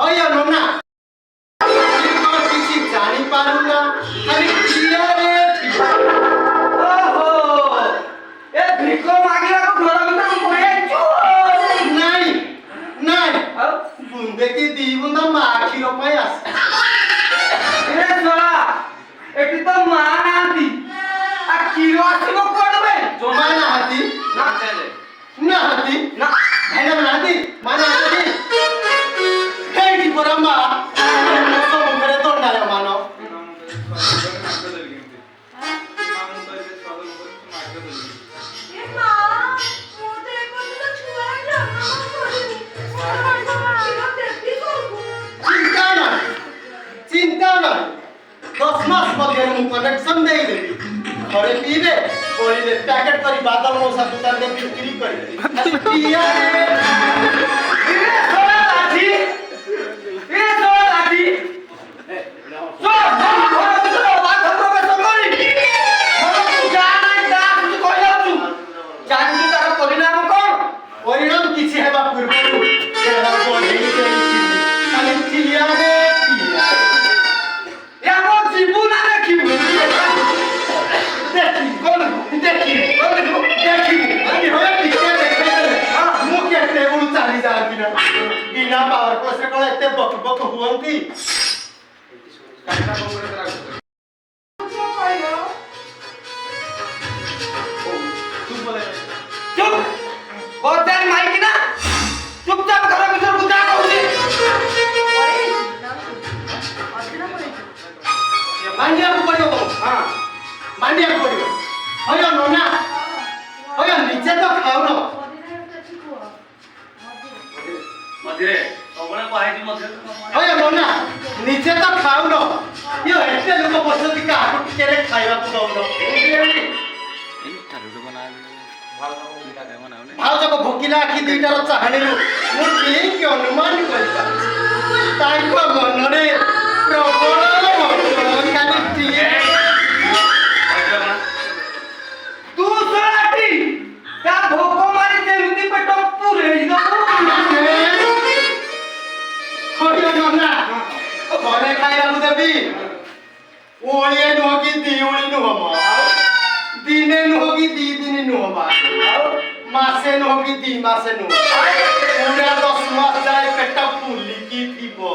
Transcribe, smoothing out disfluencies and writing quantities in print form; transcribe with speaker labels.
Speaker 1: अया नोना किसी जानी पारूंगा अरे किया रे ओहो ए भिको मागिला को घर में तो कोई छु नहीं नहीं बुंदे की दी बुंदा माखी रो पायास ए सोला एटी तो मां नाती आ किरो आसीबो कोडबे जोमा ना हाती ना चले ना हाती ना हैना नाती माना हाती हे की परम्मा तो मुखरे तोंडाले मानो चिंता ना 10 मास मध्य मु कनेक्शन दे देबी घरे पीबे ओलिले पैकेट करी बादल मौसा दुकान में बिक्री करी पिया रे सोला लाठी सो घर तो बात हम को संगरी हम जाना दास तू कहला तू जानकी तार परिणाम कोन परिणाम किछि हेबा पूर्व केरा कोन हेई केछि खाली चिलिया रे या मो जीवना देखिबु देखि कोन देखि अनि होय किछे देखै हां मु केते उडु चाली जा बिना बिना पावर को से कोले एते बक बक हुअंती काटा बंगरे तरा जो कहलो तू बोले चुप गोदन माइक ना चुपचाप घर भीतर गुजा कहूची अरे अदिना पड़े मांडिया को पड़ियो हां मांडिया को पड़ियो होय नोना होय नीचे तो खाओ न मधिरे ओगणे पाहिजे मधिरे होय नोना नीचे तो खाओ न यो एते लोक बसती का आको टिकेरे खाइबा को दउनो भाव जब भोकिला आखि दुईटा रो चाहणी मु के अनुमान करबा ताइको मनरे प्रबल खाली टिए तू सराटी का भोको मारी जेमिति पेट पुरे हिदो होय नोना घरे खाइबा को देबी ओळिए नो की दी ओळी नो हम दिने नो की दी दिन नो हम मासे नो की दी मासे नो पूरा 10 मास जाय पेट फुली की थीबो